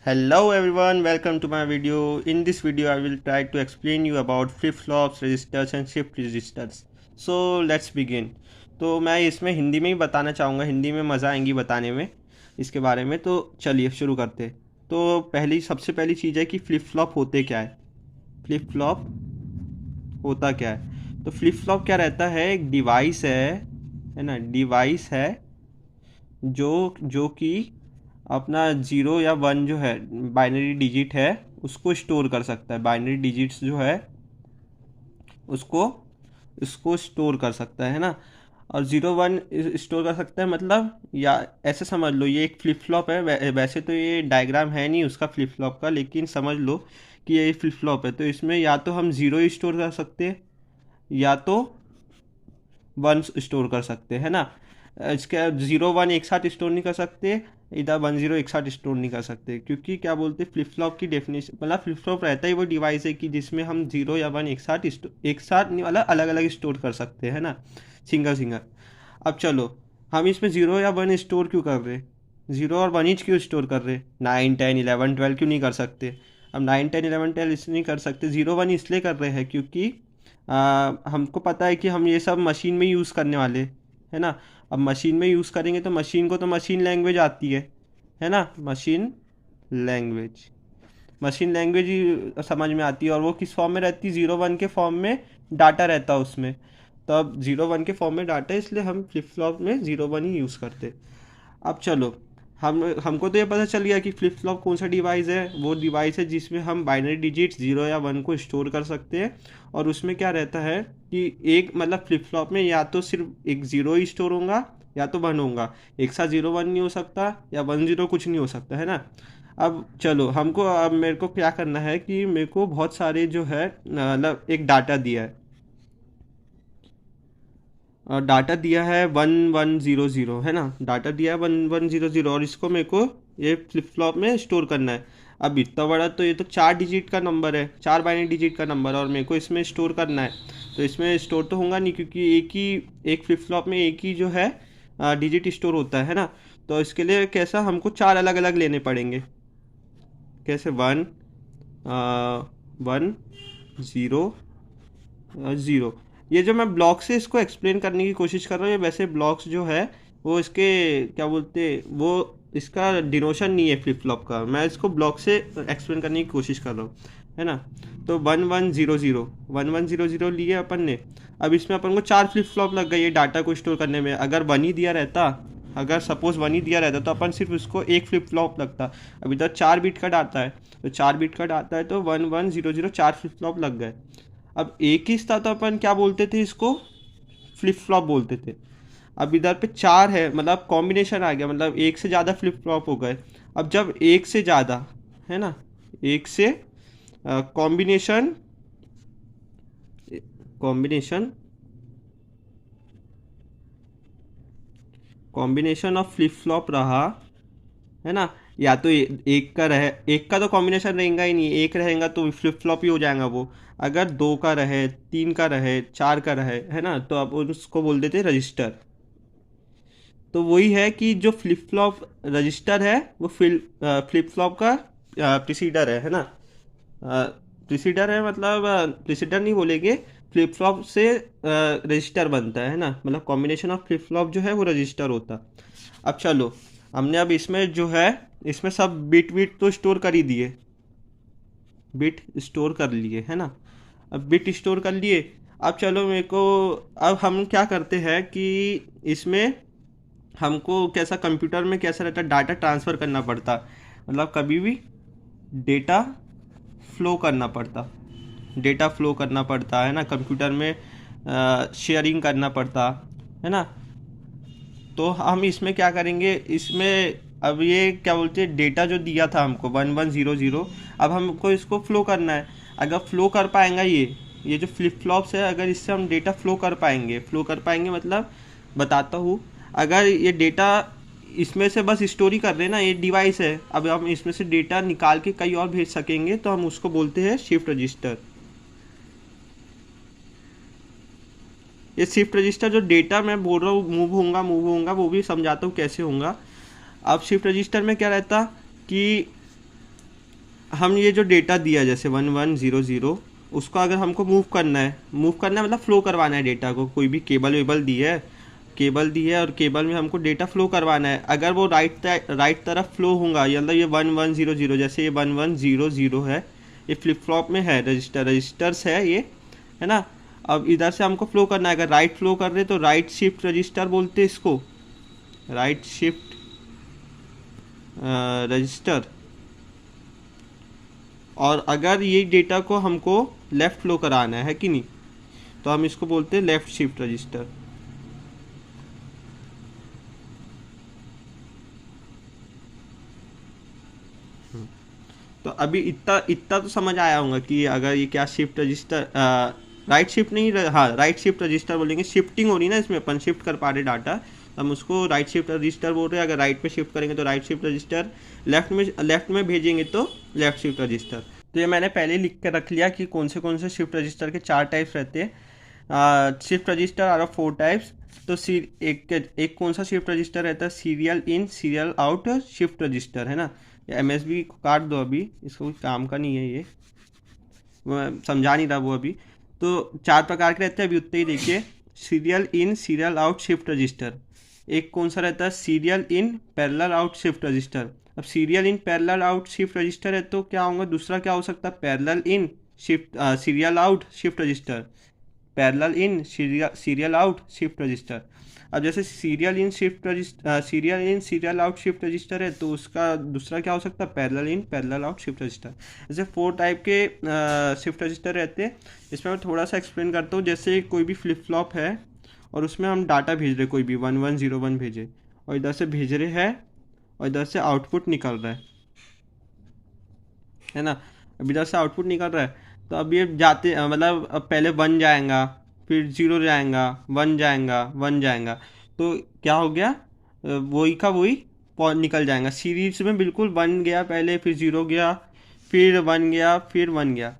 Hello everyone, welcome to my video. In this video, I will try to explain you about flip-flops, registers and shift registers. So let's begin. तो मैं इसमें हिंदी में ही बताना चाहूँगा, हिंदी में मज़ा आएंगी बताने में इसके बारे में। तो चलिए शुरू करते हैं। तो सबसे पहली चीज़ है कि फ्लिप फ्लॉप होते क्या है। फ्लिप फ्लॉप होता क्या है? तो फ्लिप फ्लॉप क्या रहता है? एक डिवाइस है ना, डिवाइस है जो कि अपना ज़ीरो या वन जो है बाइनरी डिजिट है उसको स्टोर कर सकता है। बाइनरी डिजिट्स जो है उसको उसको स्टोर कर सकता है ना। और ज़ीरो वन स्टोर कर सकता है, मतलब या ऐसे समझ लो ये एक फ्लिप फ्लॉप है। वैसे तो ये डायग्राम है नहीं उसका फ्लिप फ्लॉप का, लेकिन समझ लो कि ये फ्लिप फ्लॉप है। तो इसमें या तो हम ज़ीरो ही स्टोर कर सकते हैं या तो वन स्टोर कर सकते हैं ना। इसके ज़ीरो वन एक साथ स्टोर नहीं कर सकते, इधर वन ज़ीरो एक साथ स्टोर नहीं कर सकते, क्योंकि क्या बोलते हैं फ्लिप फ्लॉप की डेफिनेशन, मतलब फ्लिप फ्लॉप रहता ही वो डिवाइस है कि जिसमें हम ज़ीरो या वन एक साथ नहीं, मतलब अलग अलग स्टोर कर सकते हैं ना, सिंगल सिंगल। अब चलो, हम इसमें ज़ीरो या वन स्टोर क्यों कर रहे? ज़ीरो और वन ईच क्यों स्टोर कर रहे? नाइन टेन इलेवन ट्वेल्व क्यों नहीं कर सकते? अब नाइन टेन इलेवन ट्वेल्व इसलिए नहीं कर सकते, ज़ीरो वन इसलिए कर रहे हैं क्योंकि हमको पता है कि हम ये सब मशीन में यूज़ करने वाले है ना। अब मशीन में यूज़ करेंगे तो मशीन को तो मशीन लैंग्वेज आती है ना। लैंग्वेज मशीन लैंग्वेज ही समझ में आती है, और वो किस फॉर्म में रहती है? ज़ीरो वन के फॉर्म में डाटा रहता है उसमें। तो अब ज़ीरो वन के फॉर्म में डाटा है, इसलिए हम फ्लिप फ्लॉप में ज़ीरो वन ही यूज़ करते। अब चलो, हमको तो ये पता चल गया कि फ्लिप फ्लॉप कौन सा डिवाइस है। वो डिवाइस है जिसमें हम बाइनरी डिजिट ज़ीरो या वन को स्टोर कर सकते हैं। और उसमें क्या रहता है कि एक, मतलब फ्लिप फ्लॉप में या तो सिर्फ एक ज़ीरो ही स्टोर होगा या तो वन होगा। एक साथ ज़ीरो वन नहीं हो सकता, या वन ज़ीरो कुछ नहीं हो सकता, है ना। अब चलो, अब मेरे को क्या करना है कि मेरे को बहुत सारे जो है, मतलब एक डाटा दिया है, और डाटा दिया है वन वन ज़ीरो ज़ीरो, है ना। डाटा दिया है वन वन ज़ीरो ज़ीरो, और इसको मेरे को ये फ्लिप फ्लॉप में स्टोर करना है। अब इतना बड़ा तो ये तो चार डिजिट का नंबर है, चार बाइनरी डिजिट का नंबर, और मेरे को इसमें स्टोर करना है। तो इसमें स्टोर तो होगा नहीं, क्योंकि एक फ्लिप फ्लॉप में एक ही जो है डिजिट स्टोर होता है ना। तो इसके लिए कैसा, हमको चार अलग अलग लेने पड़ेंगे। कैसे? One one zero zero. ये जो मैं ब्लॉक से इसको एक्सप्लेन करने की कोशिश कर रहा हूँ, ये वैसे ब्लॉक्स जो है वो इसके क्या बोलते, वो इसका डिनोशन नहीं है फ्लिप फ्लॉप का। मैं इसको ब्लॉक से एक्सप्लेन करने की कोशिश कर रहा हूँ, है ना। तो one one zero zero, one one zero zero लिए अपन ने। अब इसमें अपन को चार फ्लिप फ्लॉप लग गई है डाटा को स्टोर करने में। अगर वन ही दिया रहता, अगर सपोज वन ही दिया रहता, तो अपन सिर्फ उसको एक फ्लिप फ्लॉप लगता। अब इधर चार बीट का डाटा है, तो चार बीट का डाटा है, तो वन वन ज़ीरो ज़ीरो चार फ्लिप फ्लॉप लग गए। अब एक ही था तो अपन क्या बोलते थे? इसको फ्लिप फ्लॉप बोलते थे। अब इधर पे चार है, मतलब कॉम्बिनेशन आ गया, मतलब एक से ज़्यादा फ्लिप फ्लॉप हो गए। अब जब एक से ज़्यादा, है ना, एक से combination combination combination of flip flop रहा, है ना। या तो एक का रहे, एक का तो कॉम्बिनेशन रहेगा ही नहीं, एक रहेगा तो फ्लिप फ्लॉप ही हो जाएगा वो। अगर दो का रहे, तीन का रहे, चार का रहे, है ना, तो अब उसको बोल देते रजिस्टर। तो वही है कि जो फ्लिप फ्लॉप रजिस्टर है वो फ्लिप फ्लॉप का प्रिसीडर है ना। प्रिसीडर है, मतलब प्रिसीडर नहीं बोलेंगे, फ्लिप फ्लॉप से रजिस्टर बनता है ना, मतलब कॉम्बिनेशन ऑफ फ्लिप फ्लॉप जो है वो रजिस्टर होता। अब चलो, हमने अब इसमें जो है, इसमें सब बिट बिट तो स्टोर कर ही दिए, बिट स्टोर कर लिए, है ना। अब बिट स्टोर कर लिए। अब चलो मेरे को, अब हम क्या करते हैं कि इसमें हमको कैसा, कंप्यूटर में कैसा रहता, डाटा ट्रांसफ़र करना पड़ता, मतलब कभी भी डेटा फ्लो करना पड़ता, डेटा फ्लो करना पड़ता है ना कंप्यूटर में, शेयरिंग करना पड़ता, है ना। तो हम इसमें क्या करेंगे, इसमें अब ये क्या बोलते हैं, डेटा जो दिया था हमको वन वन ज़ीरो ज़ीरो, अब हमको इसको फ्लो करना है। अगर फ्लो कर पाएंगा ये जो फ्लिप फ्लॉप्स है, अगर इससे हम डेटा फ्लो कर पाएंगे मतलब, बताता हूँ। अगर ये डेटा इसमें से बस स्टोरी कर रहे हैं ना, ये डिवाइस है, अब हम इसमें से डेटा निकाल के कहीं और भेज सकेंगे, तो हम उसको बोलते हैं शिफ्ट रजिस्टर। ये शिफ्ट रजिस्टर जो डेटा मैं बोल रहा हूँ मूव होऊंगा, वो भी समझाता हूँ कैसे होगा। अब शिफ्ट रजिस्टर में क्या रहता कि हम ये जो डेटा दिया जैसे 1100, उसको अगर हमको मूव करना है मतलब फ्लो करवाना है डेटा को, कोई भी केबल वेबल दी है और केबल में हमको डेटा फ्लो करवाना है। अगर वो राइट तरफ फ्लो होगा, ये मतलब ये 1100, जैसे ये 1100 है, ये फ्लिप फ्लॉप में है, रजिस्टर्स है ये, है ना। अब इधर से हमको फ्लो करना है, अगर राइट फ्लो कर रहे तो राइट शिफ्ट रजिस्टर बोलते हैं इसको, राइट शिफ्ट रजिस्टर। और अगर ये डेटा को हमको लेफ़्ट फ्लो कराना है कि नहीं, तो हम इसको बोलते हैं लेफ़्ट शिफ्ट रजिस्टर। तो अभी इतना इतना तो समझ आया होगा कि अगर ये क्या शिफ्ट रजिस्टर, राइट शिफ्ट नहीं, हाँ राइट शिफ्ट रजिस्टर बोलेंगे, शिफ्टिंग हो रही ना इसमें, अपन शिफ्ट कर पा रहे डाटा, हम उसको राइट शिफ्ट रजिस्टर बोल रहे हैं। अगर राइट पे शिफ्ट करेंगे तो राइट शिफ्ट रजिस्टर, लेफ्ट में भेजेंगे तो लेफ्ट शिफ्ट रजिस्टर। तो ये मैंने पहले लिख कर रख लिया कि कौन से शिफ्ट रजिस्टर के 4 टाइप्स रहते हैं। Shift register are of 4 types. तो एक कौन सा शिफ्ट रजिस्टर रहता है, serial in serial out shift register, है ना। एमएसबी को काट दो, अभी इसको कोई काम का नहीं है ये, मैं समझा नहीं रहा वो अभी। तो 4 प्रकार के रहते हैं, अभी उतने ही देखिए। Serial in serial out shift register. एक कौन सा रहता है, serial in parallel out shift register. अब serial in parallel out shift register है तो क्या होगा, दूसरा क्या हो सकता है, parallel in shift serial out shift register, parallel in serial out shift register. अब जैसे serial in serial out shift register है तो उसका दूसरा क्या हो सकता है, parallel in parallel out shift register. ऐसे 4 टाइप के शिफ्ट रजिस्टर रहते हैं। इसमें मैं थोड़ा सा एक्सप्लेन करता हूँ। जैसे कोई भी फ्लिप फ्लॉप है और उसमें हम डाटा भेज रहे, कोई भी 1101 भेजे, और इधर से भेज रहे हैं और इधर से आउटपुट निकल रहा है ना। अब इधर से आउटपुट निकल रहा है तो अब ये जाते मतलब अब पहले 1 जाएगा, फिर 0 जाएगा, 1 जाएगा, 1 जाएगा, तो क्या हो गया, वही का वही निकल जाएगा सीरीज में, बिल्कुल 1 गया पहले, फिर 0 गया, फिर 1 गया, फिर 1 गया।